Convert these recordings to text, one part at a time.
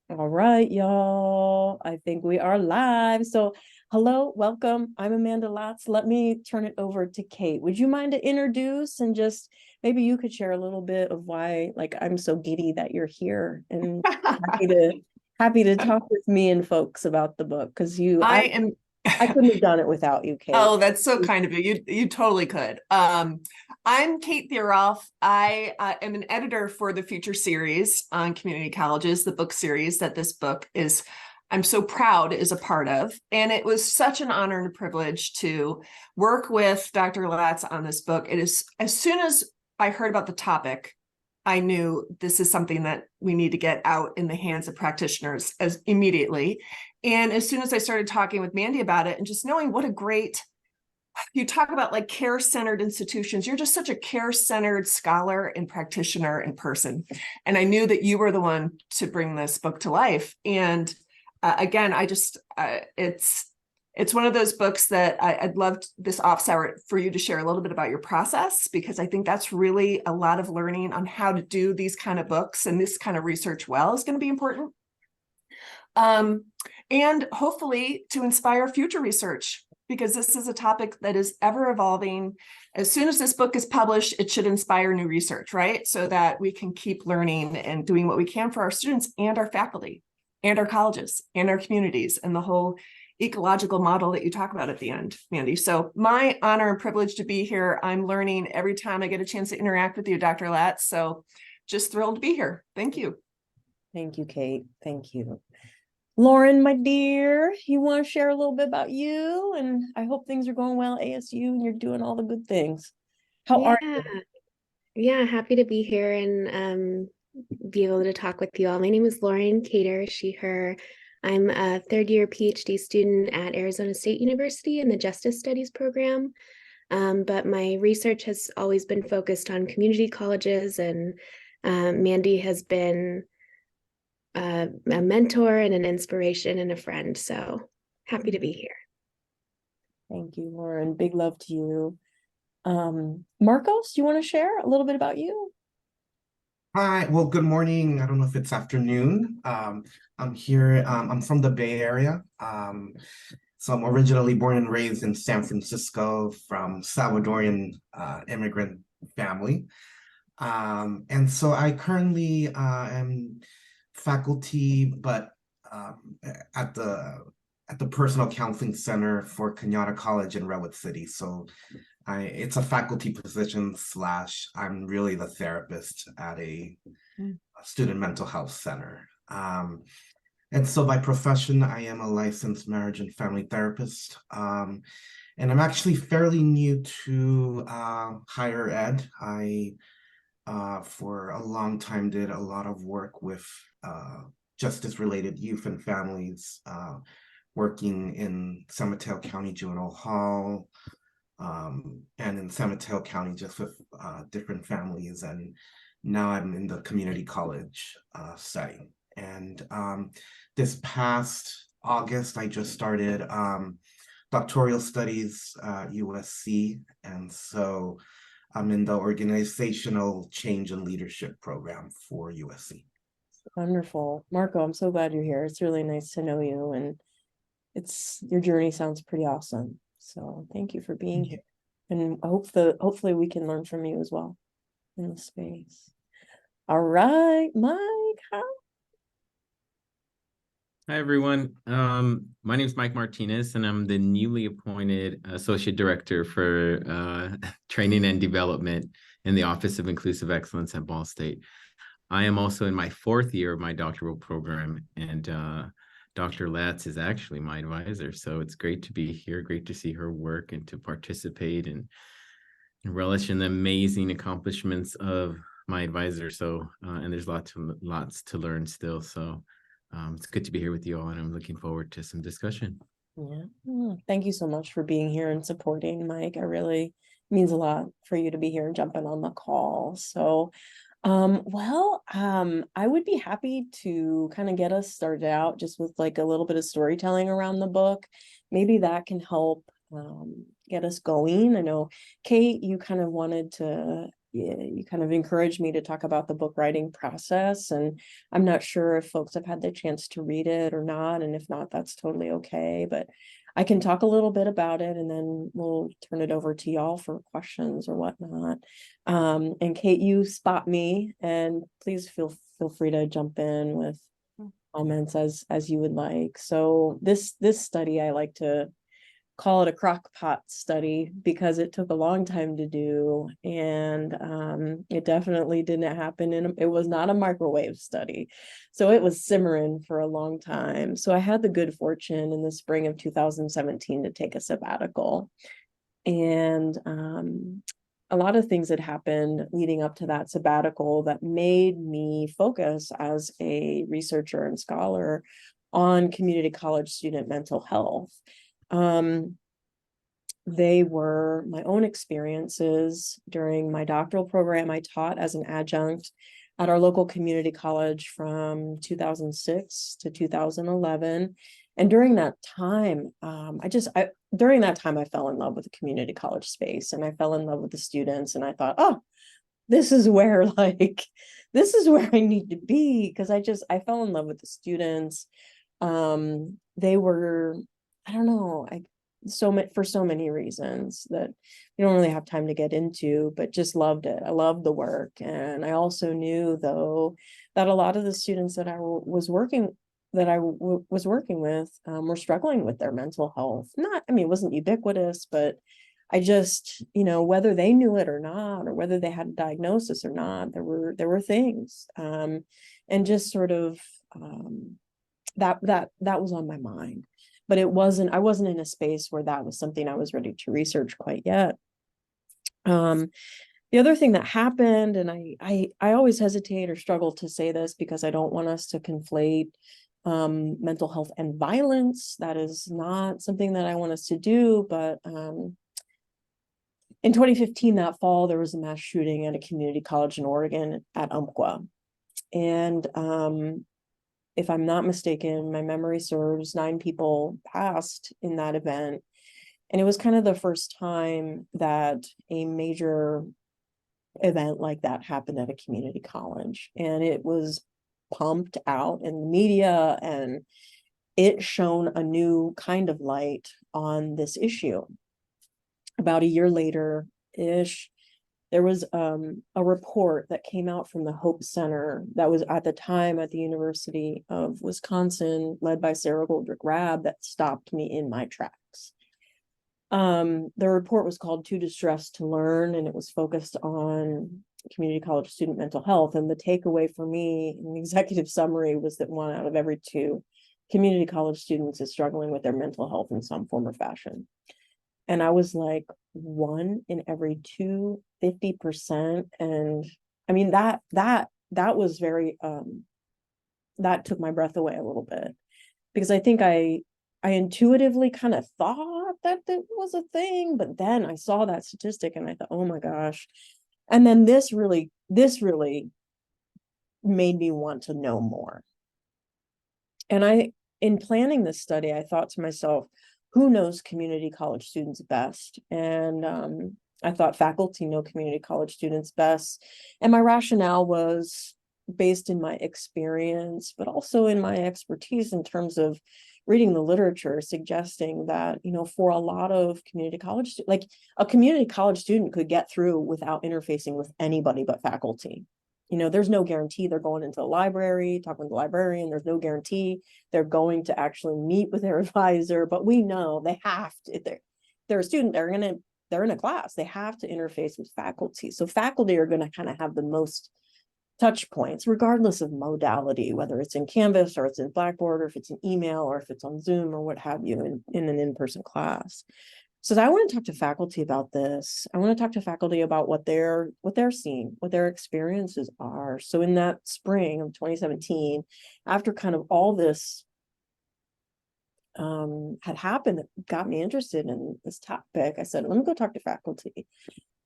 All right, y'all. I think we are live. So, hello, welcome. I'm Amanda Latz. Let me turn it over to Kate. Would you mind to introduce and just maybe you could share a little bit of why, like, I'm so giddy that you're here and happy to happy to talk with me and folks about the book because I am. I couldn't have done it without you, Kate. Oh, that's so kind of you. You totally could. I'm Kate Theroff. I am an editor for the Future series on community colleges, the book series that this book is. I'm so proud is a part of, and it was such an honor and a privilege to work with Dr. Latz on this book. It is as soon as I heard about the topic, I knew this is something that we need to get out in the hands of practitioners as immediately. And as soon as I started talking with Mandy about it and just knowing what a great, you talk about like care-centered institutions, you're just such a care-centered scholar and practitioner and person. And I knew that you were the one to bring this book to life. And again, it's one of those books that I'd love this office hour for you to share a little bit about your process, because I think that's really a lot of learning on how to do these kind of books and this kind of research well is going to be important. And hopefully to inspire future research, because this is a topic that is ever evolving. As soon as this book is published, it should inspire new research, right? So that we can keep learning and doing what we can for our students and our faculty and our colleges and our communities and the whole ecological model that you talk about at the end, Mandy. So my honor and privilege to be here. I'm learning every time I get a chance to interact with you, Dr. Latz. So just thrilled to be here. Thank you. Thank you, Kate. Thank you. Lauren, my dear, you want to share a little bit about you? And I hope things are going well at ASU and you're doing all the good things. How are Yeah, you? yeah, happy to be here and be able to talk with you all. My name is Lauren Cater, she, her. I'm a third year PhD student at Arizona State University in the Justice Studies program. But my research has always been focused on community colleges, and Mandy has been a mentor and an inspiration and a friend. So happy to be here. Thank you, Lauren. Big love to you. Marcos, do you want to share a little bit about you? Hi, well, good morning. I don't know if it's afternoon. I'm here, I'm from the Bay Area. So I'm originally born and raised in San Francisco from Salvadorian immigrant family. And so I currently am faculty, but at the Personal Counseling Center for Kenyatta College in Redwood City. So it's a faculty position slash I'm really the therapist at a student mental health center. And so by profession, I am a licensed marriage and family therapist. And I'm actually fairly new to higher ed. I, for a long time, did a lot of work with justice-related youth and families, working in San Mateo County Juvenile Hall, and in San Mateo County just with different families. And now I'm in the community college setting. And this past August, I just started doctoral studies at USC. And so I'm in the organizational change and leadership program for USC. Wonderful. Marco, I'm so glad you're here. It's really nice to know you, and your journey sounds pretty awesome. So thank you for being here. And hopefully we can learn from you as well in the space. All right, Mike. Hi, everyone. My name is Mike Martinez, and I'm the newly appointed Associate Director for Training and Development in the Office of Inclusive Excellence at Ball State. I am also in my fourth year of my doctoral program, and Dr. Latz is actually my advisor. So it's great to be here, great to see her work and to participate and relish in the amazing accomplishments of my advisor. So, and there's lots to learn still. So it's good to be here with you all, and I'm looking forward to some discussion. Yeah. Thank you so much for being here and supporting, Mike. It means a lot for you to be here and jumping on the call. So, I would be happy to kind of get us started out just with like a little bit of storytelling around the book. Maybe that can help get us going. I know, Kate, you kind of wanted to you kind of encouraged me to talk about the book writing process, and I'm not sure if folks have had the chance to read it or not, and if not, that's totally okay. But I can talk a little bit about it, and then we'll turn it over to y'all for questions or whatnot. And Kate, you spot me, and please feel free to jump in with comments as you would like. So this study, I like to call it a crock pot study because it took a long time to do, and it definitely didn't happen it was not a microwave study, so it was simmering for a long time. So I had the good fortune in the spring of 2017 to take a sabbatical, and a lot of things had happened leading up to that sabbatical that made me focus as a researcher and scholar on community college student mental health. They were my own experiences during my doctoral program. I taught as an adjunct at our local community college from 2006 to 2011. And during that time, during that time, I fell in love with the community college space, and I fell in love with the students. And I thought, oh, this is where this is where I need to be, because I fell in love with the students. They were, I don't know, for so many reasons that we don't really have time to get into, but just loved it. I loved the work. And I also knew, though, that a lot of the students that I was working with were struggling with their mental health. It wasn't ubiquitous, but I just, whether they knew it or not, or whether they had a diagnosis or not, there were things, and just sort of that was on my mind. But I wasn't in a space where that was something I was ready to research quite yet. The other thing that happened, and I always hesitate or struggle to say this because I don't want us to conflate mental health and violence. That is not something that I want us to do. But in 2015, that fall, there was a mass shooting at a community college in Oregon at Umpqua. And if I'm not mistaken, my memory serves, 9 people passed in that event. And it was kind of the first time that a major event like that happened at a community college. And it was pumped out in the media, and it shone a new kind of light on this issue. About a year later-ish, there was a report that came out from the Hope Center that was at the time at the University of Wisconsin, led by Sarah Goldrick-Rab, that stopped me in my tracks. The report was called Too Distressed to Learn, and it was focused on community college student mental health. And the takeaway for me in the executive summary was that 1 out of every 2 community college students is struggling with their mental health in some form or fashion. And I was like, 1 in every 2, 50%. And I mean, that was very, that took my breath away a little bit, because I think I intuitively kind of thought that it was a thing, but then I saw that statistic and I thought, oh my gosh. And then this really made me want to know more. And in planning this study, I thought to myself, who knows community college students best? And I thought faculty know community college students best. And my rationale was based in my experience, but also in my expertise in terms of reading the literature, suggesting that, for a lot of community college, like a community college student could get through without interfacing with anybody but faculty. There's no guarantee they're going into the library, talking with the librarian. There's no guarantee they're going to actually meet with their advisor, but we know they have to. If they're a student, they're in a class, they have to interface with faculty. So faculty are going to kind of have the most touch points, regardless of modality, whether it's in Canvas or it's in Blackboard, or if it's an email, or if it's on Zoom or what have you in an in-person class. So I want to talk to faculty about this. I want to talk to faculty about what they're seeing, what their experiences are. So in that spring of 2017, after kind of all this had happened that got me interested in this topic, I said, let me go talk to faculty.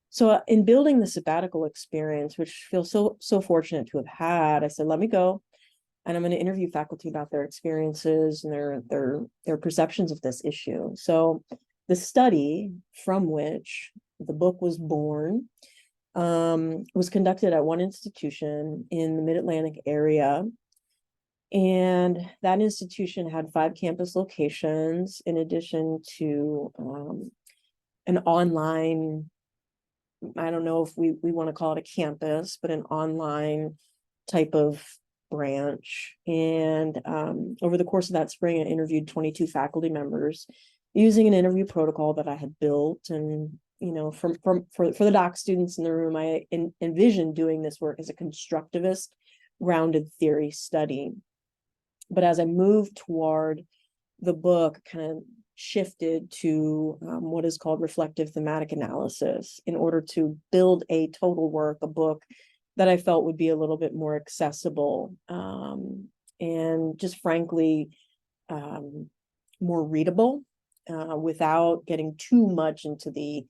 So in building the sabbatical experience, which I feel so fortunate to have had, I said, let me go, and I'm going to interview faculty about their experiences and their perceptions of this issue. So the study from which the book was born was conducted at one institution in the Mid-Atlantic area. And that institution had 5 campus locations, in addition to an online, I don't know if we want to call it a campus, but an online type of branch. And over the course of that spring, I interviewed 22 faculty members using an interview protocol that I had built. And, you know, for the doc students in the room, I envisioned doing this work as a constructivist, grounded theory study. But as I moved toward the book, kind of shifted to what is called reflective thematic analysis in order to build a total work, a book that I felt would be a little bit more accessible, and just frankly, more readable, without getting too much into the,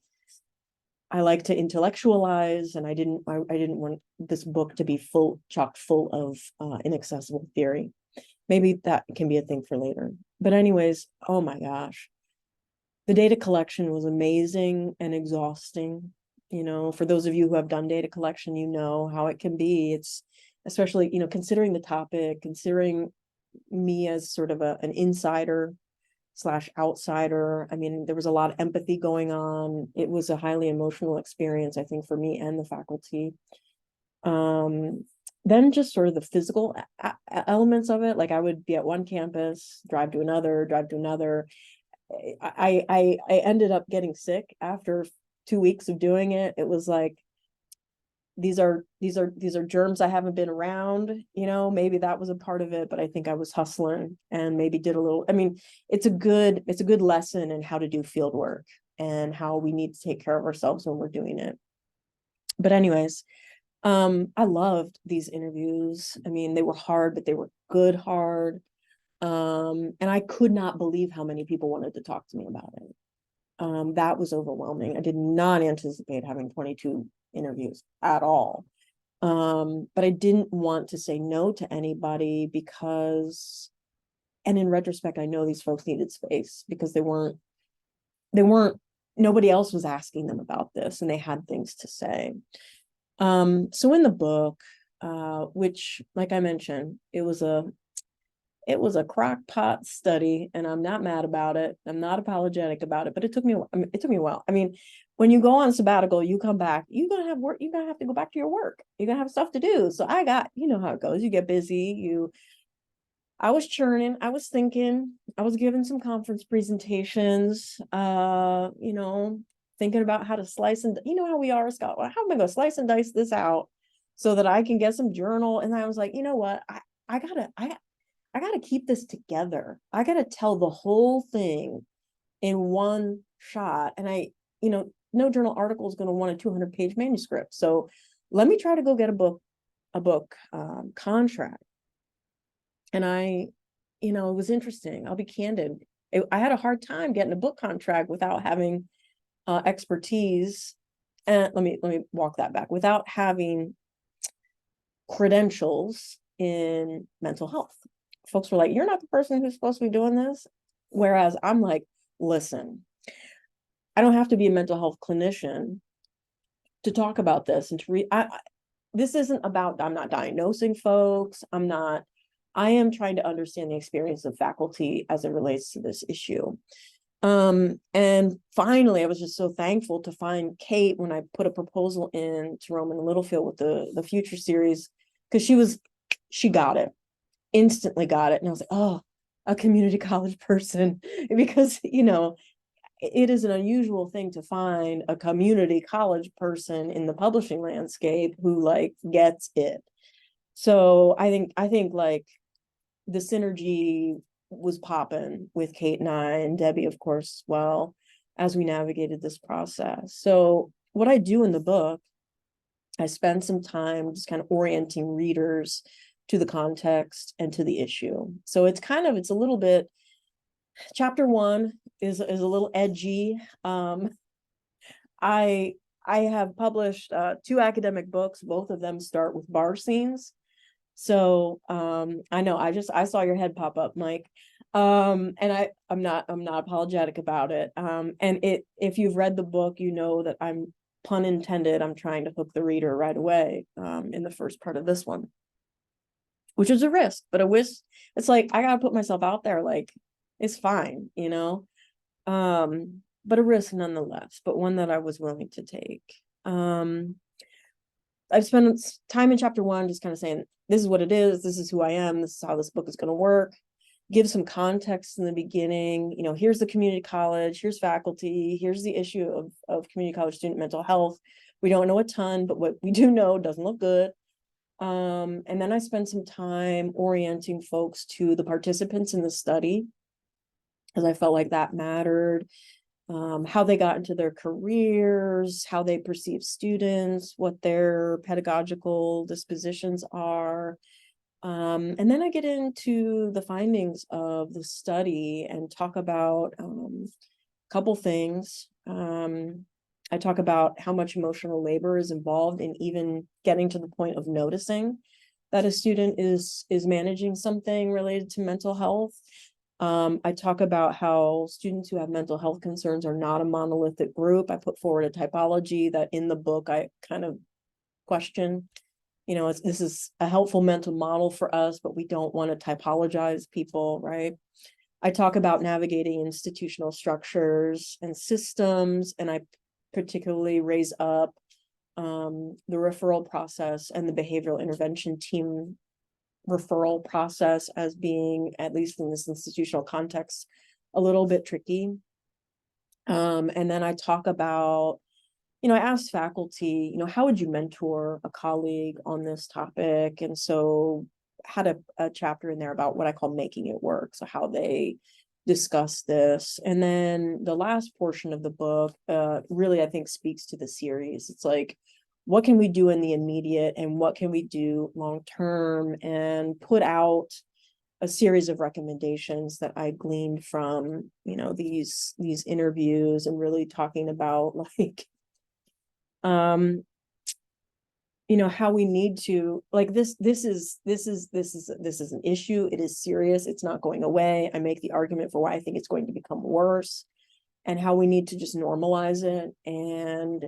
I like to intellectualize, and I didn't want this book to be chock full of inaccessible theory. Maybe that can be a thing for later. But anyways, oh my gosh, the data collection was amazing and exhausting. You know, for those of you who have done data collection, you know how it can be. It's especially, you know, considering the topic, considering me as sort of an insider / outsider. I mean, there was a lot of empathy going on. It was a highly emotional experience, I think, for me and the faculty. Then just sort of the physical elements of it. Like I would be at one campus, drive to another. I ended up getting sick after 2 weeks of doing it. It was like, these are germs I haven't been around, you know, maybe that was a part of it, but I think I was hustling and maybe did a little, I mean, it's a good lesson in how to do field work and how we need to take care of ourselves when we're doing it. But anyways, I loved these interviews. I mean, they were hard, but they were good hard. And I could not believe how many people wanted to talk to me about it. That was overwhelming. I did not anticipate having 22 interviews at all. But I didn't want to say no to anybody because, and in retrospect, I know these folks needed space because nobody else was asking them about this and they had things to say. So in the book, which, like I mentioned, it was a crock-pot study, and I'm not mad about it. I'm not apologetic about it, but it took me a while. I mean, when you go on sabbatical, you come back, you're gonna have work, you're gonna have to go back to your work. You're gonna have stuff to do. So you know how it goes. You get busy, I was churning, I was thinking, I was giving some conference presentations, you know, thinking about how to slice and, you know how we are, Scott, how am I gonna slice and dice this out so that I can get some journal? And I was like, you know what, I gotta keep this together. I gotta tell the whole thing in one shot. And you know, no journal article is gonna want a 200-page manuscript. So let me try to go get a book contract. And you know, it was interesting. I'll be candid. I had a hard time getting a book contract without having expertise. And let me walk that back. Without having credentials in mental health. Folks were like, you're not the person who's supposed to be doing this. Whereas I'm like, listen, I don't have to be a mental health clinician to talk about this and to read. This isn't about, I'm not diagnosing folks. I am trying to understand the experience of faculty as it relates to this issue. And finally, I was just so thankful to find Kate when I put a proposal in to Rowman Littlefield with the Future series, because she got it, instantly got it. And I was like, oh, a community college person, because, you know, it is an unusual thing to find a community college person in the publishing landscape who like gets it. So I think like the synergy was popping with Kate and I, and Debbie, of course, well, as we navigated this process. So what I do in the book, I spend some time just kind of orienting readers to the context and to the issue. So it's a little bit, chapter 1 is a little edgy. I have published 2 academic books. Both of them start with bar scenes. So I know I saw your head pop up, Mike. And I'm not apologetic about it. And if you've read the book, you know that I'm pun intended, I'm trying to hook the reader right away in the first part of this one, which is a risk, but it's like, I gotta put myself out there, like, it's fine, but a risk nonetheless, but one that I was willing to take. I've spent time in chapter 1 just kind of saying, this is what it is, this is who I am, this is how this book is going to work. Give some context in the beginning. Here's the community college, here's faculty, here's the issue of community college student mental health. We don't know a ton, but what we do know doesn't look good. And then I spent some time orienting folks to the participants in the study, because I felt like that mattered. How they got into their careers, how they perceive students, what their pedagogical dispositions are. And then I get into the findings of the study and talk about a couple things. I talk about how much emotional labor is involved in even getting to the point of noticing that a student is managing something related to mental health. I talk about how students who have mental health concerns are not a monolithic group. I put forward a typology that in the book I kind of question. This is a helpful mental model for us, but we don't want to typologize people, right? I talk about navigating institutional structures and systems, and I particularly raise up the referral process and the behavioral intervention team referral process as being, at least in this institutional context, a little bit tricky. And then I talk about, I asked faculty, how would you mentor a colleague on this topic? And so had a chapter in there about what I call making it work. So how they discuss this. And then the last portion of the book really, I think, speaks to the series. It's like, what can we do in the immediate and what can we do long term, and put out a series of recommendations that I gleaned from, these interviews, and really talking about like, how we need to, like, this is an issue. It is serious. It's not going away. I make the argument for why I think it's going to become worse, and how we need to just normalize it. And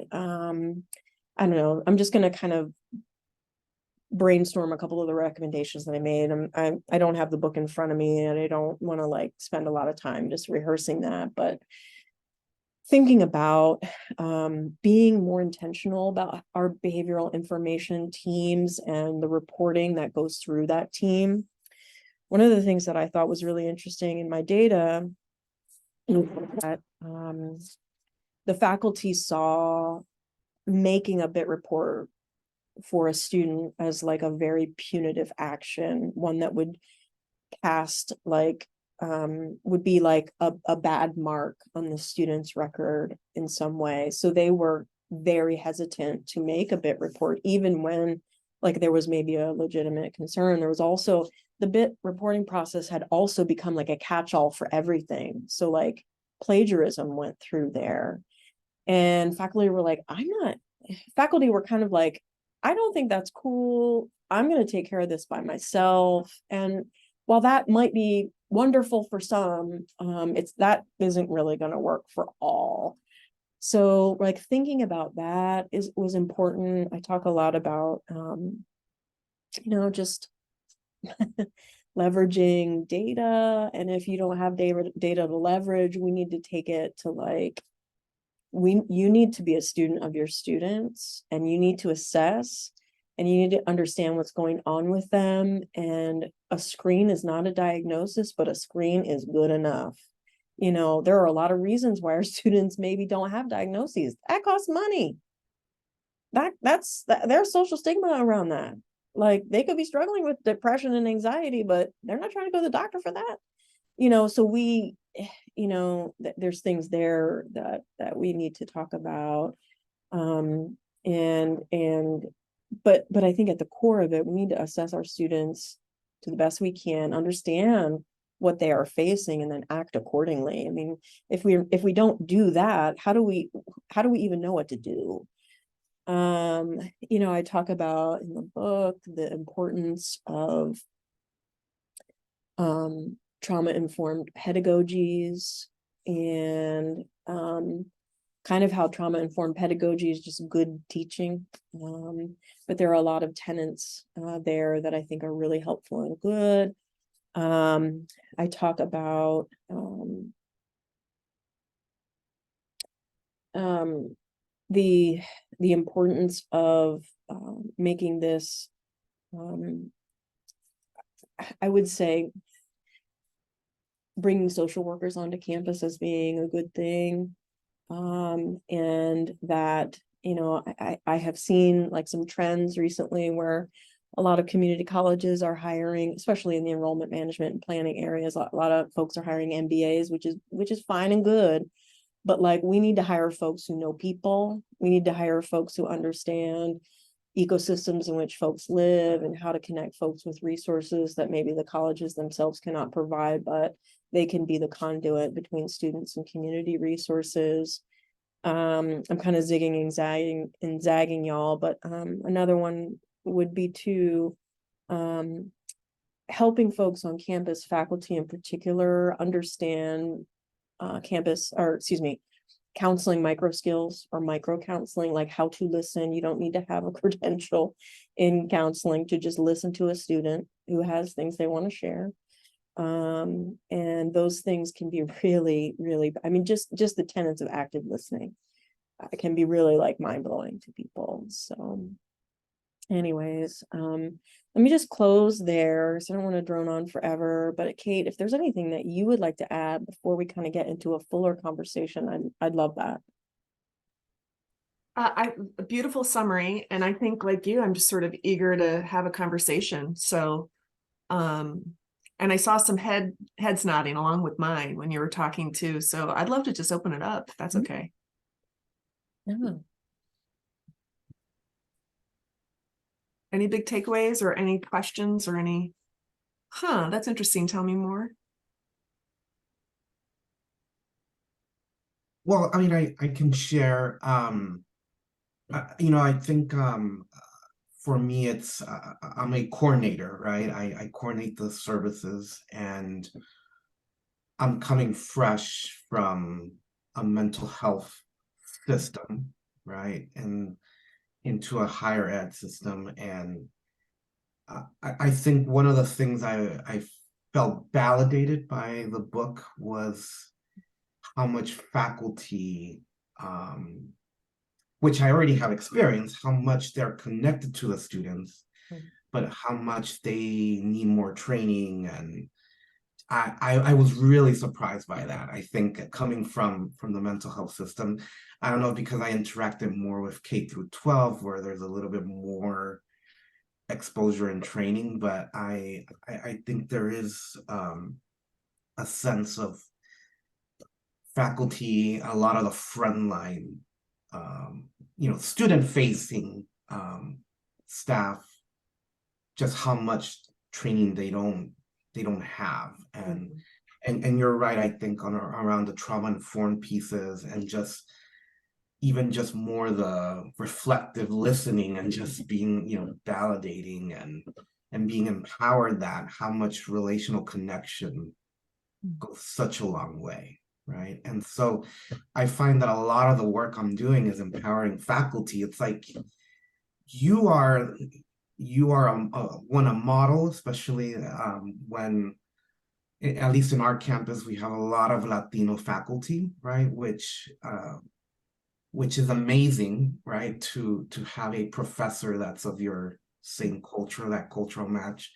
I don't know, I'm just going to kind of brainstorm a couple of the recommendations that I made. I don't have the book in front of me, and I don't want to like spend a lot of time just rehearsing that, but thinking about being more intentional about our behavioral information teams and the reporting that goes through that team. One of the things that I thought was really interesting in my data is that the faculty saw making a bit report for a student as like a very punitive action, one that would cast like would be like a bad mark on the student's record in some way. So they were very hesitant to make a bit report, even when like there was maybe a legitimate concern. There was also the bit reporting process had also become like a catch-all for everything. So like plagiarism went through there, and faculty were like, faculty were kind of like, I don't think that's cool. I'm going to take care of this by myself. And while that might be wonderful for some, that isn't really going to work for all. So like thinking about that was important. I talk a lot about, just leveraging data. And if you don't have data to leverage, we need to take it to like, you need to be a student of your students, and you need to assess, and you need to understand what's going on with them. And a screen is not a diagnosis, but a screen is good enough. There are a lot of reasons why our students maybe don't have diagnoses. That costs money. There's social stigma around that. Like, they could be struggling with depression and anxiety, but they're not trying to go to the doctor for that. So we, there's things there that we need to talk about. But I think at the core of it, we need to assess our students to the best we can, understand what they are facing, and then act accordingly. I mean, if we don't do that, how do we even know what to do? I talk about in the book the importance of trauma-informed pedagogies, and kind of how trauma-informed pedagogy is just good teaching. But there are a lot of tenets there that I think are really helpful and good. I talk about the importance of making this, I would say, bringing social workers onto campus as being a good thing. And that, you know, I have seen like some trends recently where a lot of community colleges are hiring, especially in the enrollment management and planning areas, a lot of folks are hiring MBAs, which is fine and good. But like, we need to hire folks who know people. We need to hire folks who understand ecosystems in which folks live and how to connect folks with resources that maybe the colleges themselves cannot provide, but they can be the conduit between students and community resources. I'm kind of zigging and zagging y'all, but another one would be to helping folks on campus, faculty in particular, understand counseling micro skills or micro counseling, like how to listen. You don't need to have a credential in counseling to just listen to a student who has things they want to share. And those things can be really, really, I mean, just the tenets of active listening can be really like mind-blowing to people. So anyways, let me just close there, so I don't want to drone on forever. But Kate, if there's anything that you would like to add before we kind of get into a fuller conversation, I'd love that. A beautiful summary, and I think like you, I'm just sort of eager to have a conversation. So, and I saw some heads nodding along with mine when you were talking too. So I'd love to just open it up, if that's okay. Yeah. Any big takeaways or any questions or any, that's interesting. Tell me more. Well, I mean, I can share, you know, I think for me, it's, I'm a coordinator, right? I coordinate the services, and I'm coming fresh from a mental health system, right? And into a higher ed system. And I think one of the things I felt validated by the book was how much faculty, which I already have experienced, how much they're connected to the students, but how much they need more training. And I was really surprised by that. I think coming from the mental health system, I don't know, because I interacted more with K through 12, where there's a little bit more exposure and training, but I think there is a sense of faculty, a lot of the frontline, you know, student facing staff, just how much training they don't have. And you're right, I think, on around the trauma informed pieces, and just even just more the reflective listening, and just being, you know, validating and being empowered, that how much relational connection goes such a long way, right? And so I find that a lot of the work I'm doing is empowering faculty. It's like you are a model, especially when, at least in our campus, we have a lot of Latino faculty, right? Which is amazing, right? To have a professor that's of your same culture, that cultural match.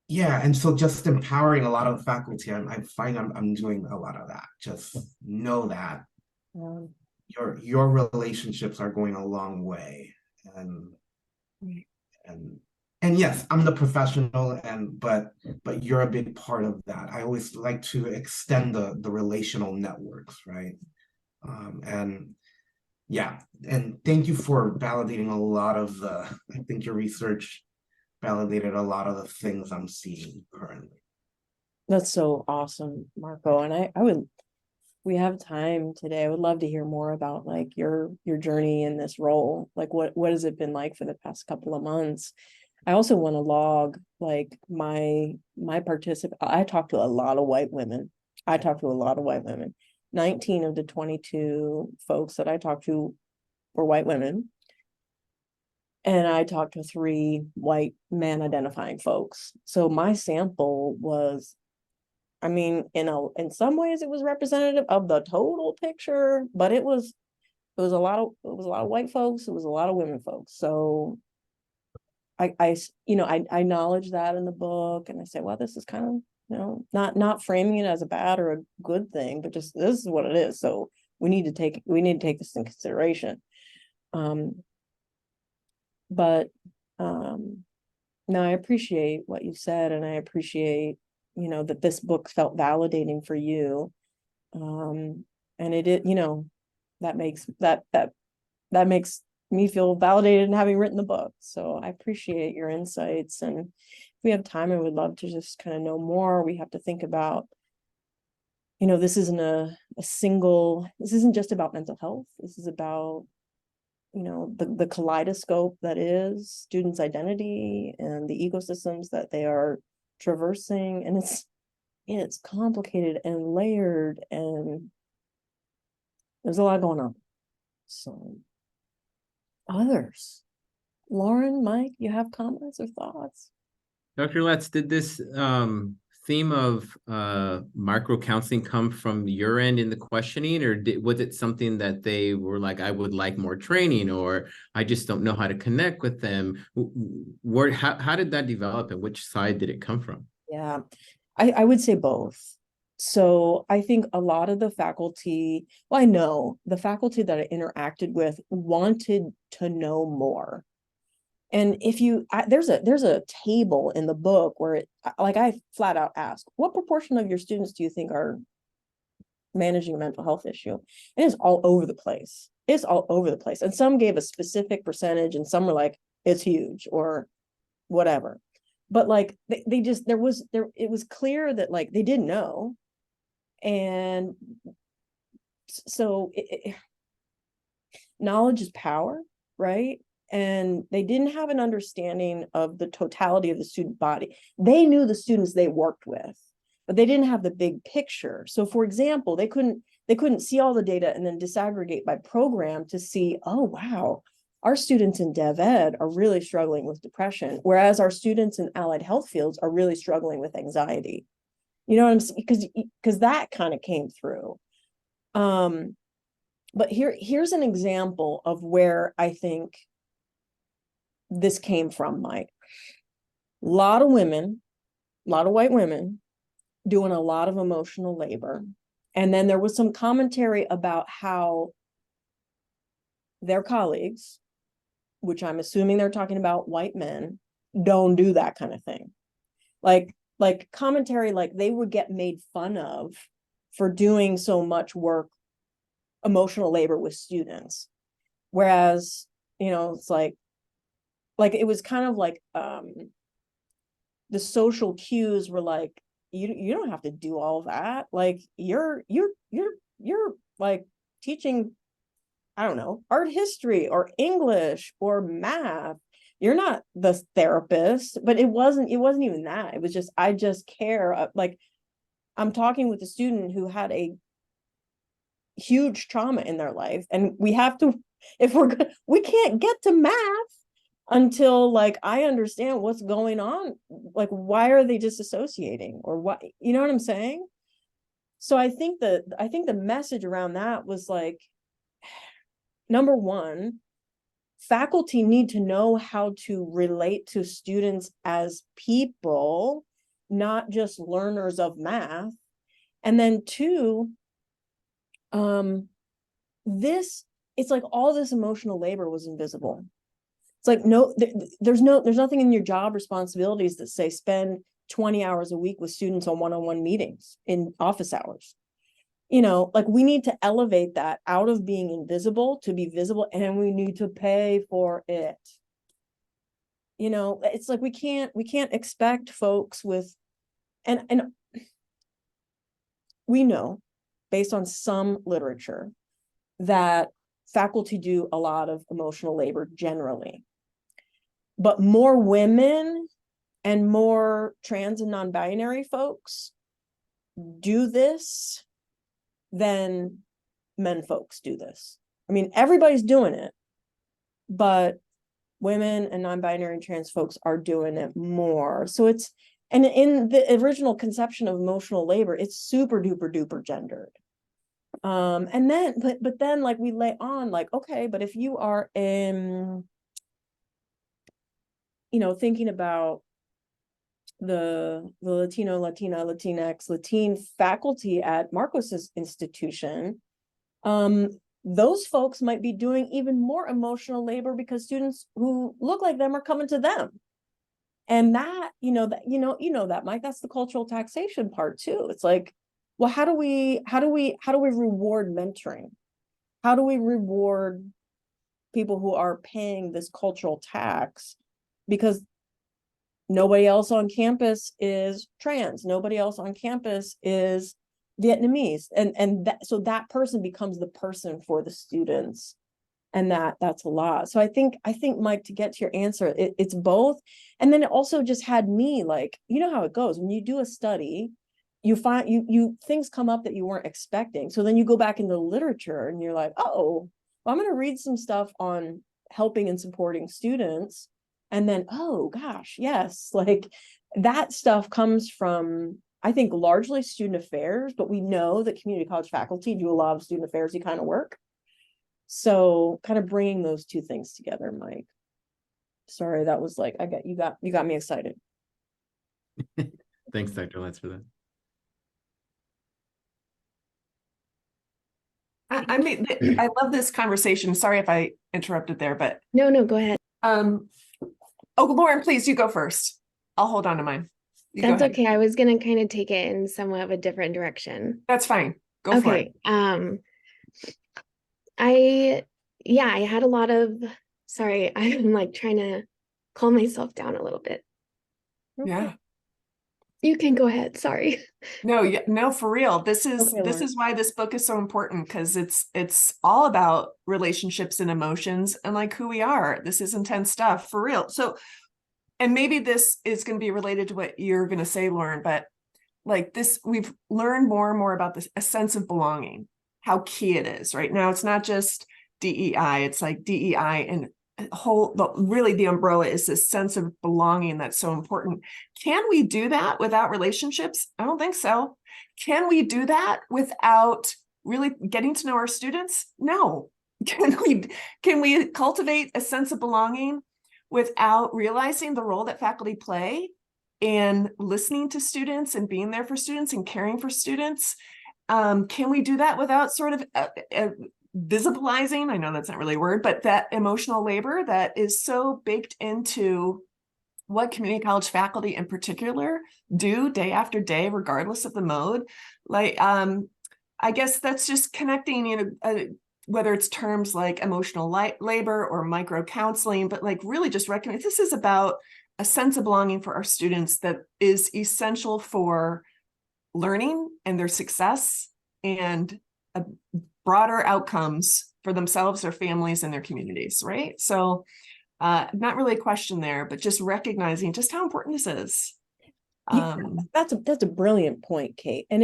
Yeah, and so just empowering a lot of faculty, I find I'm doing a lot of that. Just know that your relationships are going a long way, and yes, I'm the professional, but you're a big part of that. I always like to extend the relational networks, right? And yeah, and thank you for validating a lot of I think your research validated a lot of the things I'm seeing currently. That's so awesome, Marco. And I would, we have time today, I would love to hear more about like your journey in this role. Like what has it been like for the past couple of months? I also want to log like my participant. I talk to a lot of white women. 19 of the 22 folks that I talked to were white women. And I talked to 3 white man identifying folks. So my sample was, I mean, in some ways it was representative of the total picture, but it was a lot of white folks, it was a lot of women folks. So I acknowledge that in the book, and I say, well, this is kind of, not framing it as a bad or a good thing, but just this is what it is. So we need to take this in consideration. But no, I appreciate what you said, and I appreciate, that this book felt validating for you. And that makes me feel validated in having written the book. So I appreciate your insights. And if we have time, I would love to just kind of know more. We have to think about, this isn't this isn't just about mental health. This is about, the kaleidoscope that is students' identity and the ecosystems that they are traversing. And it's complicated and layered, and there's a lot going on. So others, Lauren, Mike, you have comments or thoughts? Dr. Letts, did this theme of micro counseling come from your end in the questioning, or was it something that they were like, I would like more training, or I just don't know how to connect with them? How did that develop, and which side did it come from? Yeah, I would say both. So I think a lot of the faculty, well, I know the faculty that I interacted with wanted to know more. And if there's a table in the book where I flat out ask, what proportion of your students do you think are managing a mental health issue? And it's all over the place. It's all over the place. And some gave a specific percentage, and some were like, it's huge or whatever. But like they just, it was clear that like they didn't know. And so knowledge is power, right? And they didn't have an understanding of the totality of the student body. They knew the students they worked with, but they didn't have the big picture. So for example, they couldn't see all the data and then disaggregate by program to see, oh, wow, our students in Dev Ed are really struggling with depression, whereas our students in allied health fields are really struggling with anxiety. You know what I'm saying? Because that kind of came through. But here's an example of where I think this came from, Mike. A lot of women, a lot of white women doing a lot of emotional labor. And then there was some commentary about how their colleagues, which I'm assuming they're talking about white men, don't do that kind of thing. Like commentary, like they would get made fun of for doing so much work, emotional labor with students. Whereas, it's like it was kind of like the social cues were like, you don't have to do all that. Like you're like teaching, I don't know, art history or English or math. You're not the therapist. But it wasn't even that. It was just, I just care. Like I'm talking with a student who had a huge trauma in their life, and we have to, we can't get to math until like I understand what's going on. Like, why are they disassociating, or what, you know what I'm saying? So I think the message around that was like, number one, faculty need to know how to relate to students as people, not just learners of math. And then two, it's like all this emotional labor was invisible. It's like, no, there's nothing in your job responsibilities that say spend 20 hours a week with students on one-on-one meetings in office hours. Like we need to elevate that out of being invisible to be visible, and we need to pay for it. It's like we can't expect folks with, and we know based on some literature that faculty do a lot of emotional labor generally, but more women and more trans and non-binary folks do this than men folks do this. I mean, everybody's doing it, but women and non-binary and trans folks are doing it more. So it's, and in the original conception of emotional labor, it's super duper duper gendered. And then, but then like we lay on like, okay, but if you are in, you know, thinking about the Latino, Latina, Latinx, Latine faculty at Marcos's institution, those folks might be doing even more emotional labor because students who look like them are coming to them. And that, that, Mike, that's the cultural taxation part too. It's like, well, how do we reward mentoring? How do we reward people who are paying this cultural tax? Because nobody else on campus is trans. Nobody else on campus is Vietnamese. So that person becomes the person for the students. And that's a lot. So I think, Mike, to get to your answer, it's both. And then it also just had me like, you know how it goes when you do a study, you find you things come up that you weren't expecting. So then you go back into the literature and you're like, oh, well, I'm going to read some stuff on helping and supporting students. And then, oh gosh, yes, like that stuff comes from, I think, largely student affairs, but we know that community college faculty do a lot of student affairs-y kind of work. So kind of bringing those two things together, Mike. Sorry, that was like, you got me excited. Thanks, Dr. Letts, for that. I mean, I love this conversation. Sorry if I interrupted there, but No, go ahead. Oh, Lauren, please, you go first. I'll hold on to mine. That's okay. I was gonna kind of take it in somewhat of a different direction. That's fine. Go for it. I had a lot of, sorry, I'm like trying to calm myself down a little bit. Yeah. You can go ahead. Sorry. No, for real. This is why this book is so important, because it's all about relationships and emotions and like who we are. This is intense stuff for real. So, and maybe this is going to be related to what you're going to say, Lauren, but like this, we've learned more and more about this, a sense of belonging, how key it is right now. It's not just DEI, it's like DEI and really the umbrella is this sense of belonging that's so important. Can we do that without relationships? I don't think so. Can we do that without really getting to know our students? No. Can we cultivate a sense of belonging without realizing the role that faculty play in listening to students and being there for students and caring for students? Can we do that without sort of visibilizing, I know that's not really a word, but that emotional labor that is so baked into what community college faculty in particular do day after day, regardless of the mode? Like, I guess that's just connecting, whether it's terms like emotional labor or micro counseling, but like really just recognize this is about a sense of belonging for our students that is essential for learning and their success and broader outcomes for themselves, their families, and their communities, right? So not really a question there, but just recognizing just how important this is. That's a brilliant point, Kate. And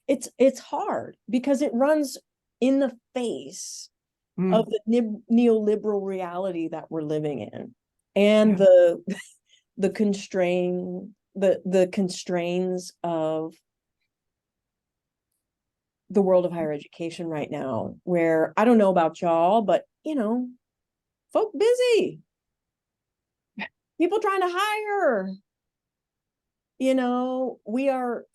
it's hard because it runs in the face of the neoliberal reality that we're living in, and the constraints of the world of higher education right now, where I don't know about y'all, but folk busy, people trying to hire, we are,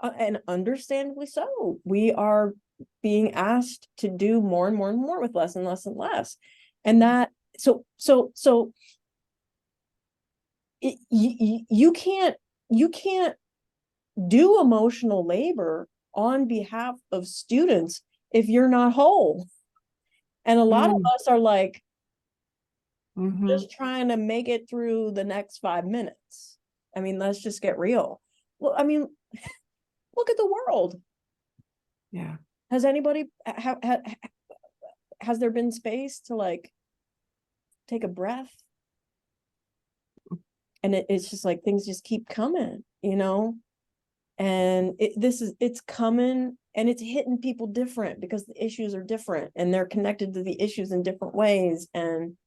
and understandably so, we are being asked to do more and more and more with less and less and less. And that, you can't do emotional labor on behalf of students if you're not whole. And a lot of us are like just trying to make it through the next 5 minutes. I mean, let's just get real. Well, I mean, look at the world. Yeah. Has anybody has there been space to like take a breath? And it's just like things just keep coming, And it's coming, and it's hitting people different because the issues are different and they're connected to the issues in different ways. And,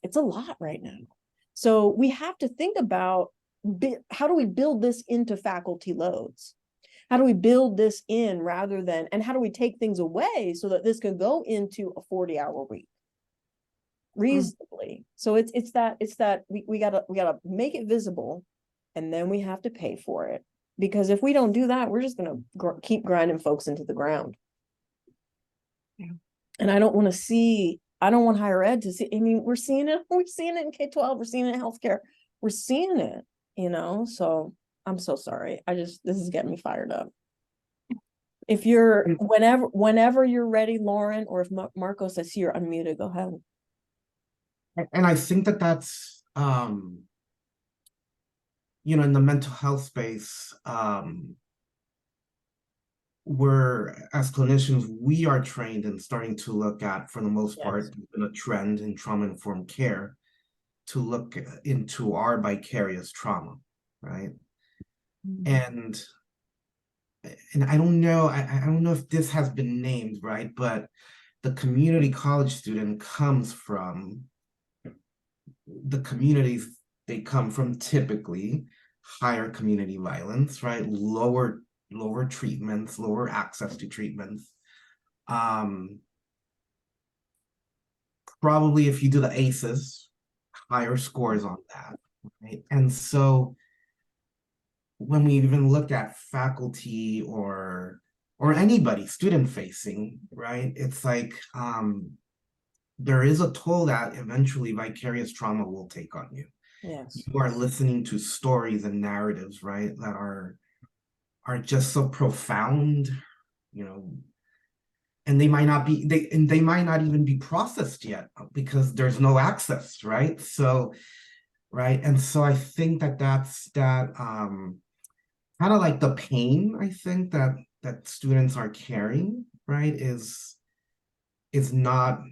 it's a lot right now. So we have to think about how do we build this into faculty loads? How do we build this in and how do we take things away so that this can go into a 40-hour week reasonably? So it's that we gotta make it visible, and then we have to pay for it. Because if we don't do that, we're just gonna keep grinding folks into the ground. Yeah. And I don't want higher ed to see. I mean, we're seeing it in K-12, we're seeing it in healthcare, we're seeing it, so I'm so sorry. This is getting me fired up. If you're, whenever you're ready, Lauren, or if Marcos, I see you're unmuted, go ahead. And I think that's, in the mental health space, as clinicians, we are trained and starting to look at, for the most part, there's been a trend in trauma-informed care to look into our vicarious trauma, right? And I don't know, I don't know if this has been named, right? But the community college student comes from the communities they come from, typically higher community violence, right? Lower treatments, lower access to treatments. Probably if you do the ACEs, higher scores on that, right? And so when we even look at faculty or anybody student facing, right? It's like there is a toll that eventually vicarious trauma will take on you. Yes. You are listening to stories and narratives, right, that are just so profound, and they might not even be processed yet because there's no access, right? So, right. And so I think that's kind of like the pain, I think that students are carrying, right, is not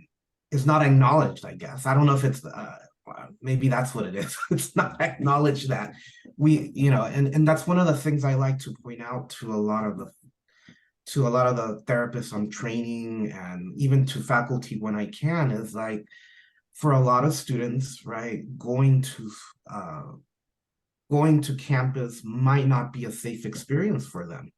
acknowledged, I guess. I don't know if it's maybe that's what it is. It's not acknowledged that we, and that's one of the things I like to point out to a lot of the therapists I'm training, and even to faculty when I can, is like, for a lot of students, right, going to campus might not be a safe experience for them,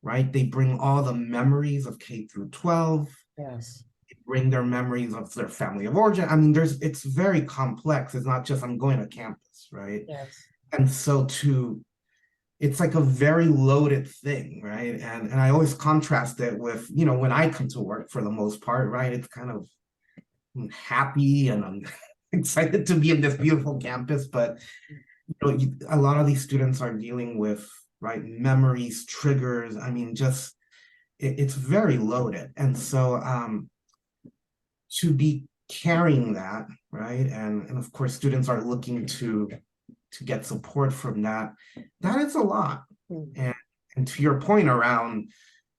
right? They bring all the memories of K through 12. Yes. Bring their memories of their family of origin. I mean, it's very complex. It's not just I'm going to campus, right? Yes. And so it's like a very loaded thing, right? And I always contrast it with, when I come to work, for the most part, right? It's kind of, I'm happy and I'm excited to be in this beautiful campus, but a lot of these students are dealing with, right, memories, triggers. I mean, just it's very loaded. And so to be carrying that, right? And of course, students are looking to get support from that. That is a lot. And to your point around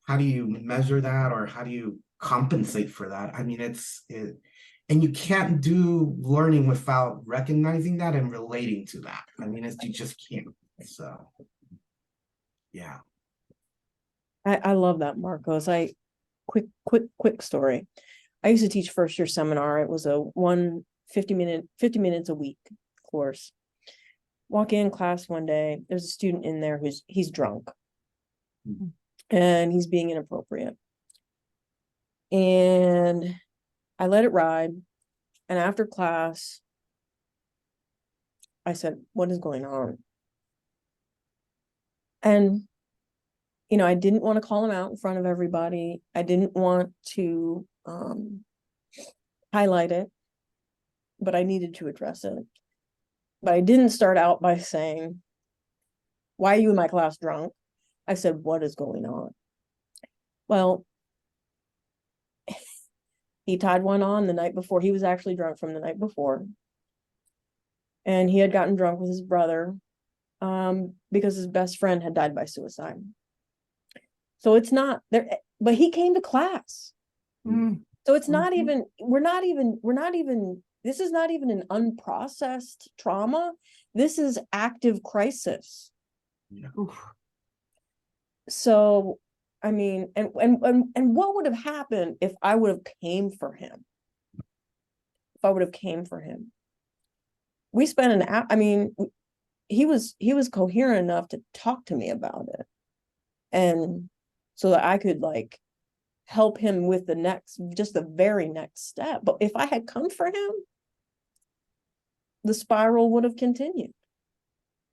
how do you measure that, or how do you compensate for that? I mean, and you can't do learning without recognizing that and relating to that. I mean, you just can't. So, yeah. I love that, Marcos. Quick story. I used to teach first year seminar. It was a 50 minutes a week course. Walk in class one day, there's a student in there he's drunk and he's being inappropriate. And I let it ride. And after class, I said, "What is going on?" And, I didn't want to call him out in front of everybody. I didn't want to highlight it, but I needed to address it. But I didn't start out by saying, "Why are you in my class drunk?" I said, "What is going on?" Well, he tied one on the night before. He was actually drunk from the night before. And he had gotten drunk with his brother because his best friend had died by suicide. So it's not there, but he came to class. So it's not even, this is not even an unprocessed trauma. This is active crisis. Yeah. Oof. So, I mean, and what would have happened if I would have came for him? If I would have came for him, we spent an hour. I mean, he was coherent enough to talk to me about it, and so that I could like help him with the very next step. But if I had come for him, the spiral would have continued,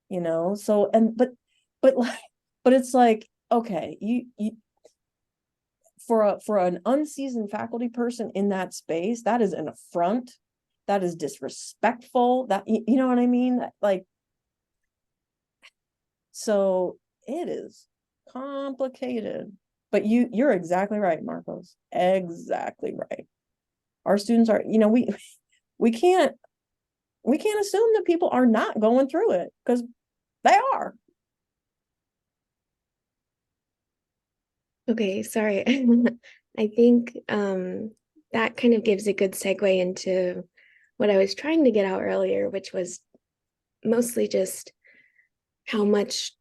you know? So, but like, but it's like, okay, you for an unseasoned faculty person in that space, that is an affront, that is disrespectful, that, you know what I mean? Like, so it is complicated. But you're exactly right, Marcos. Exactly right. Our students are, you know, we can't assume that people are not going through it, because they are. Okay, sorry. I think that kind of gives a good segue into what I was trying to get out earlier, which was mostly just how much,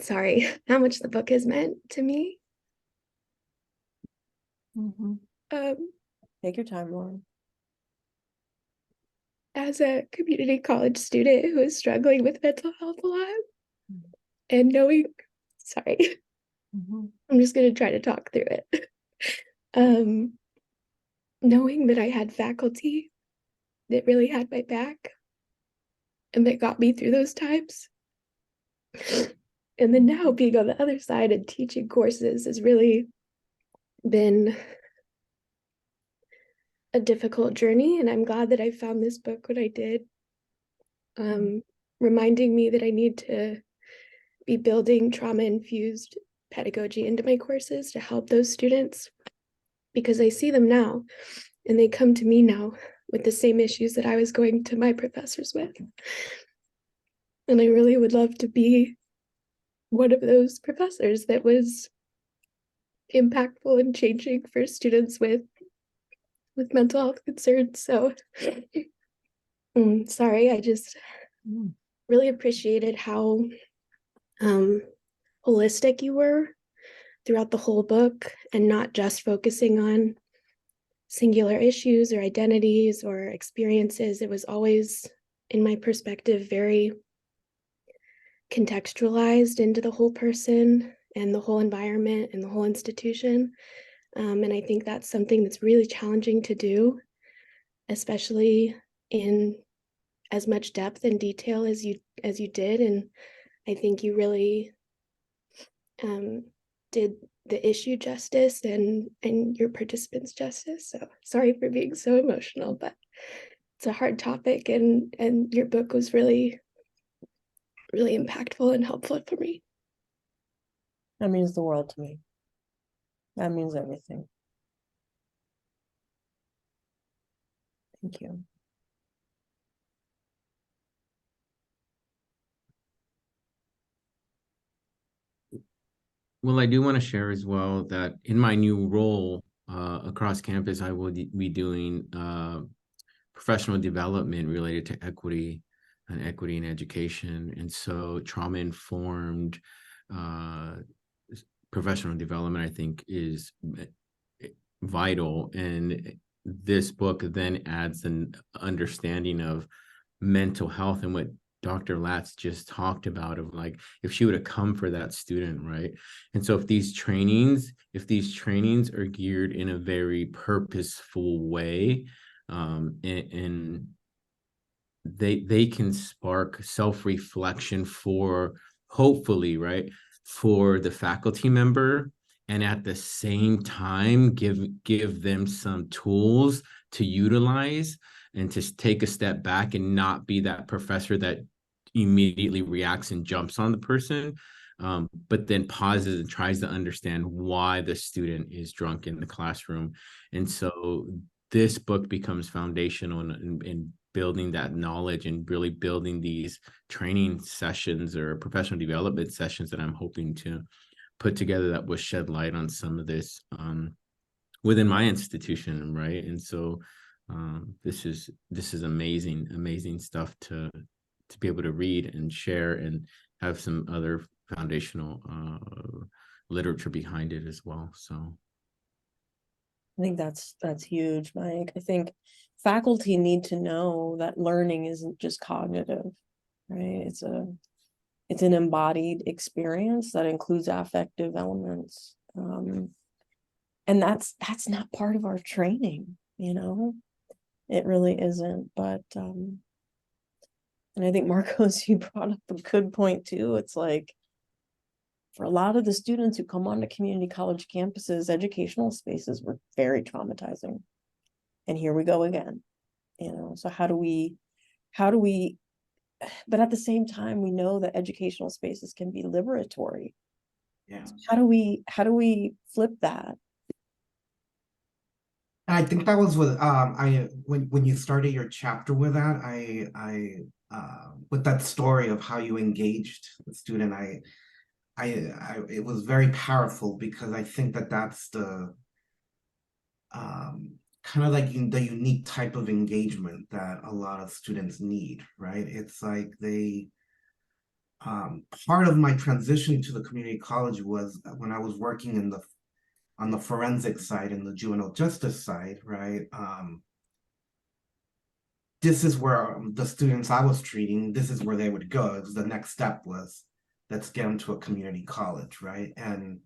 sorry, how much the book has meant to me. Mhm. Um, Take your time, Lauren. as a community college student who is struggling with mental health a lot, and knowing, sorry, Mhm. I'm just going to try to talk through it. Knowing that I had faculty that really had my back and that got me through those times. And then now being on the other side and teaching courses has really been a difficult journey. And I'm glad that I found this book when I did, reminding me that I need to be building trauma-infused pedagogy into my courses to help those students, because I see them now and they come to me now with the same issues that I was going to my professors with. And I really would love to be one of those professors that was impactful and changing for students with mental health concerns. So sorry, I just really appreciated how holistic you were throughout the whole book, and not just focusing on singular issues or identities or experiences. It was always, in my perspective, very contextualized into the whole person and the whole environment and the whole institution. And I think that's something that's really challenging to do, especially in as much depth and detail as you did. And I think you really did the issue justice and your participants justice. So sorry for being so emotional, but it's a hard topic, and your book was really, really impactful and helpful for me. That means the world to me. That means everything. Thank you. Well, I do want to share as well that in my new role across campus, I will be doing professional development related to equity in education. And so trauma-informed professional development, I think, is vital. And this book then adds an understanding of mental health and what Dr. Latz just talked about, of like, if she would have come for that student, right? And so if these trainings are geared in a very purposeful way, and they can spark self-reflection for, hopefully, right, for the faculty member, and at the same time give them some tools to utilize, and to take a step back and not be that professor that immediately reacts and jumps on the person, but then pauses and tries to understand why the student is drunk in the classroom. And so this book becomes foundational in building that knowledge and really building these training sessions or professional development sessions that I'm hoping to put together that will shed light on some of this within my institution, right? And so this is amazing stuff to be able to read and share, and have some other foundational literature behind it as well. So I think that's huge, Mike. I think faculty need to know that learning isn't just cognitive, right? It's an embodied experience that includes affective elements. And that's not part of our training, you know? It really isn't. But and I think Marcos, you brought up a good point too. It's like for a lot of the students who come onto community college campuses, educational spaces were very traumatizing. And here we go again, you know. So how do we, but at the same time, we know that educational spaces can be liberatory. Yeah. So how do we flip that? And I think that was what I when you started your chapter with that, I with that story of how you engaged the student, it was very powerful because I think that that's the kind of like the unique type of engagement that a lot of students need, right? It's like they part of my transition to the community college was when I was working in the on the forensic side and the juvenile justice side, right? This is where the students I was treating, this is where they would go. The next step was, let's get them to a community college, right? And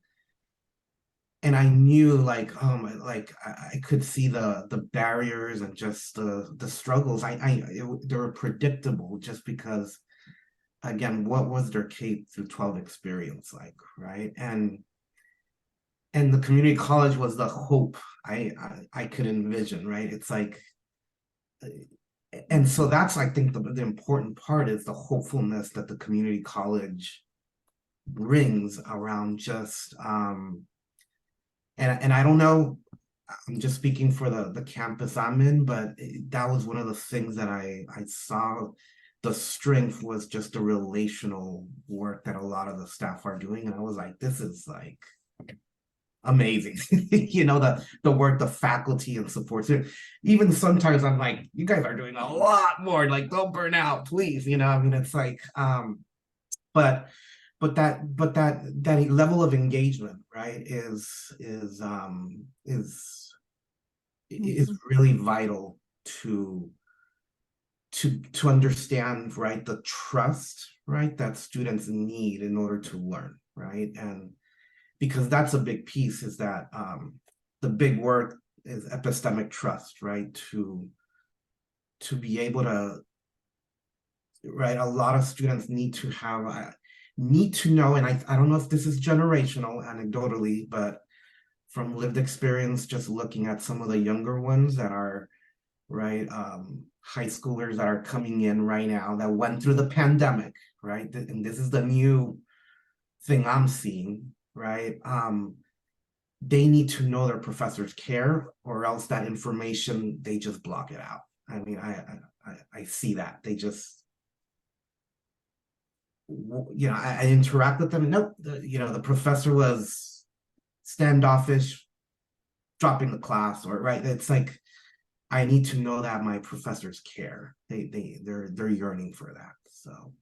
I knew like I could see the barriers and just the struggles. They were predictable just because, again, what was their K through 12 experience like, right? And the community college was the hope I could envision, right? It's like, and so that's, I think, the important part is the hopefulness that the community college brings around just and I don't know, I'm just speaking for the campus I'm in, but that was one of the things that I saw. The strength was just the relational work that a lot of the staff are doing, and I was like, this is like amazing. You know, the work the faculty and support. Even sometimes I'm like, you guys are doing a lot more, like don't burn out, please. You know, I mean, it's like but that level of engagement, right, is really vital to understand, right, the trust, right, that students need in order to learn, right? And because that's a big piece, is that the big work is epistemic trust, right? To be able to, right, a lot of students need to have need to know, and I don't know if this is generational, anecdotally, but from lived experience, just looking at some of the younger ones that are, right, high schoolers that are coming in right now that went through the pandemic, right? And this is the new thing I'm seeing, right? They need to know their professors care, or else that information, they just block it out. I mean, I see that they just, you know, I interact with them, and nope, you know, the professor was standoffish, dropping the class, or right. It's like, I need to know that my professors care. They're yearning for that. So,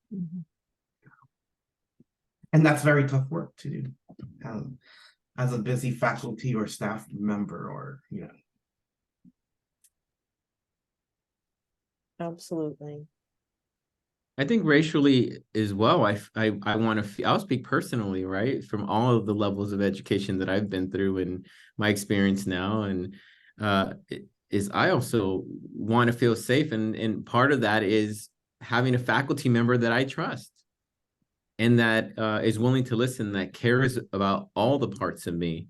and that's very tough work to do. As a busy faculty or staff member, or, you know. Absolutely. I think racially as well, I want to, I'll speak personally, right, from all of the levels of education that I've been through and my experience now, and is I also want to feel safe, and part of that is having a faculty member that I trust and that is willing to listen, that cares about all the parts of me.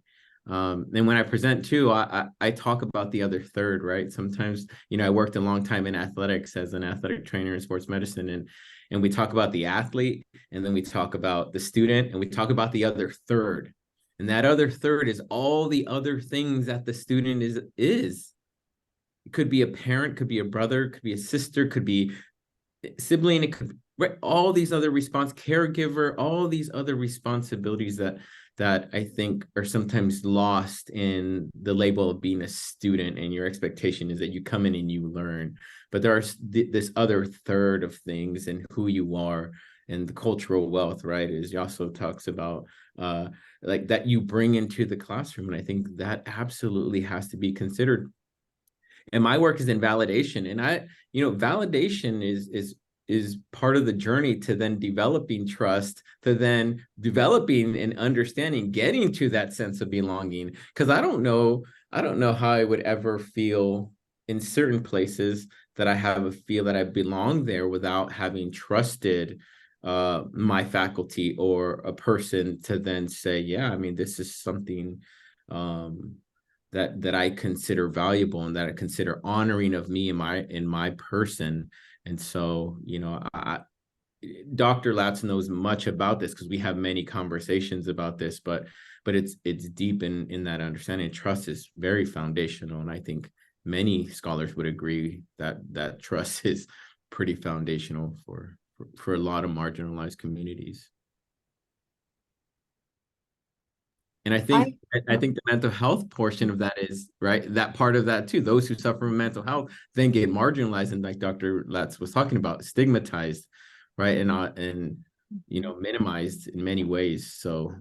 And when I present too, I talk about the other third, right? Sometimes, you know, I worked a long time in athletics as an athletic trainer in sports medicine, and we talk about the athlete, and then we talk about the student, and we talk about the other third. And that other third is all the other things that the student is. It could be a parent, could be a brother, could be a sister, could be a sibling, it could, right, all these other caregiver, all these other responsibilities that I think are sometimes lost in the label of being a student, and your expectation is that you come in and you learn. But there are this other third of things and who you are and the cultural wealth, right, is also talks about like that you bring into the classroom. And I think that absolutely has to be considered. And my work is in validation, and validation is part of the journey to then developing trust, to then developing and understanding, getting to that sense of belonging. Because I don't know how I would ever feel in certain places that I have a feel that I belong there without having trusted my faculty or a person to then say, yeah, I mean, this is something that I consider valuable and that I consider honoring of me in my person. And so, Dr. Latz knows much about this because we have many conversations about this, but it's deep in that understanding. Trust is very foundational, and I think many scholars would agree that trust is pretty foundational for a lot of marginalized communities. And I think the mental health portion of that is right. That part of that too. Those who suffer from mental health then get marginalized, and like Dr. Latz was talking about, stigmatized, right, and minimized in many ways. So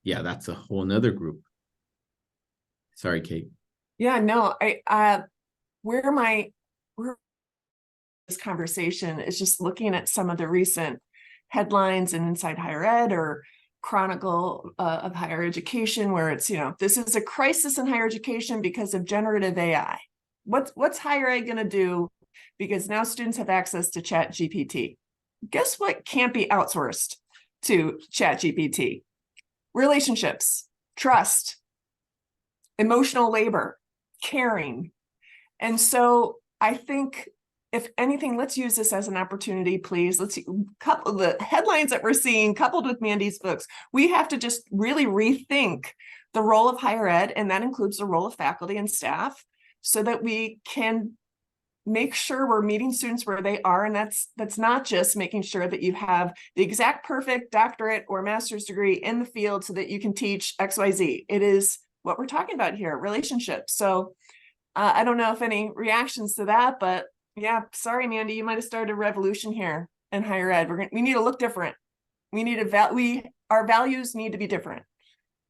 yeah, that's a whole nother group. Sorry, Kate. Yeah, no, where this conversation is just looking at some of the recent headlines in Inside Higher Ed or Chronicle of Higher Education, where it's, this is a crisis in higher education because of generative AI. What's higher ed going to do? Because now students have access to Chat GPT. Guess what can't be outsourced to Chat GPT? Relationships, trust, emotional labor, caring. And so I think, if anything, let's use this as an opportunity, please. Let's couple the headlines that we're seeing coupled with Mandy's books. We have to just really rethink the role of higher ed, and that includes the role of faculty and staff, so that we can make sure we're meeting students where they are. And that's not just making sure that you have the exact perfect doctorate or master's degree in the field so that you can teach XYZ. It is what we're talking about here, relationships. So I don't know if any reactions to that, but yeah, sorry, Mandy, you might have started a revolution here in higher ed. We need to look different. We need our values need to be different.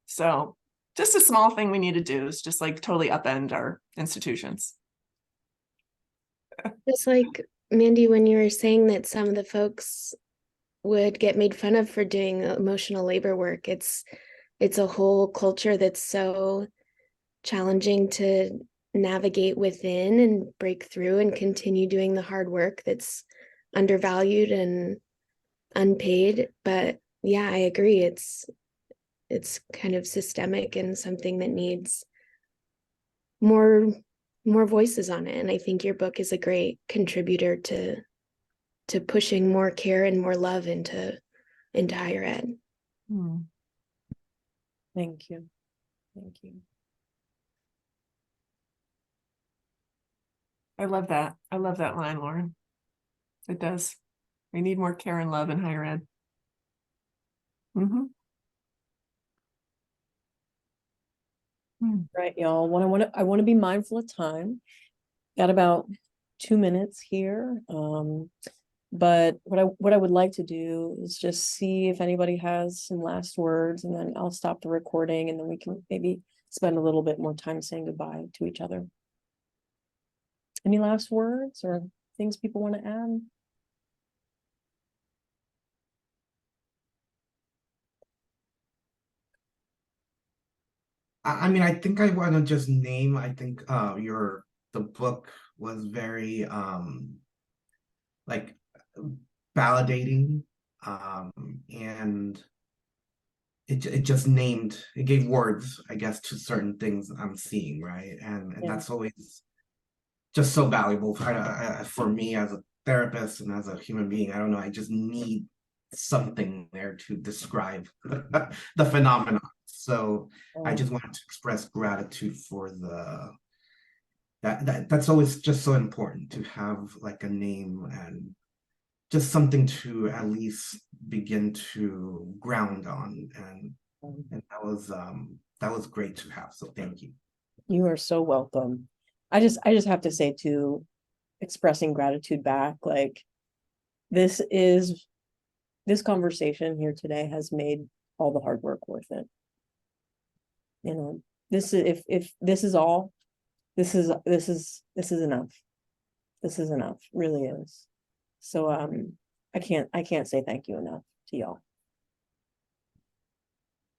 So just a small thing we need to do is just like totally upend our institutions. Just like Mandy, when you were saying that some of the folks would get made fun of for doing emotional labor work, it's a whole culture that's so challenging to navigate within and break through and continue doing the hard work that's undervalued and unpaid. But yeah, I agree. It's kind of systemic and something that needs more voices on it. And I think your book is a great contributor to pushing more care and more love into higher ed. Thank you. Thank you. I love that. I love that line, Lauren. It does. We need more care and love in higher ed. Right, y'all. I want to be mindful of time. Got about 2 minutes here. But what I would like to do is just see if anybody has some last words, and then I'll stop the recording, and then we can maybe spend a little bit more time saying goodbye to each other. Any last words or things people want to add? I mean, I think I want to just name, I think the book was very like validating, and it just it gave words, I guess, to certain things I'm seeing, right? And Yeah. that's always just so valuable for me as a therapist and as a human being. I don't know, I just need something there to describe the phenomenon. So I just wanted to express gratitude for that's always just so important, to have like a name and just something to at least begin to ground on, and that was great to have. So thank you. You are so welcome. I just have to say too, expressing gratitude back, like this is this conversation here today has made all the hard work worth it. You know, this is, if this is all, this is enough. This is enough, really is. So I can't say thank you enough to y'all.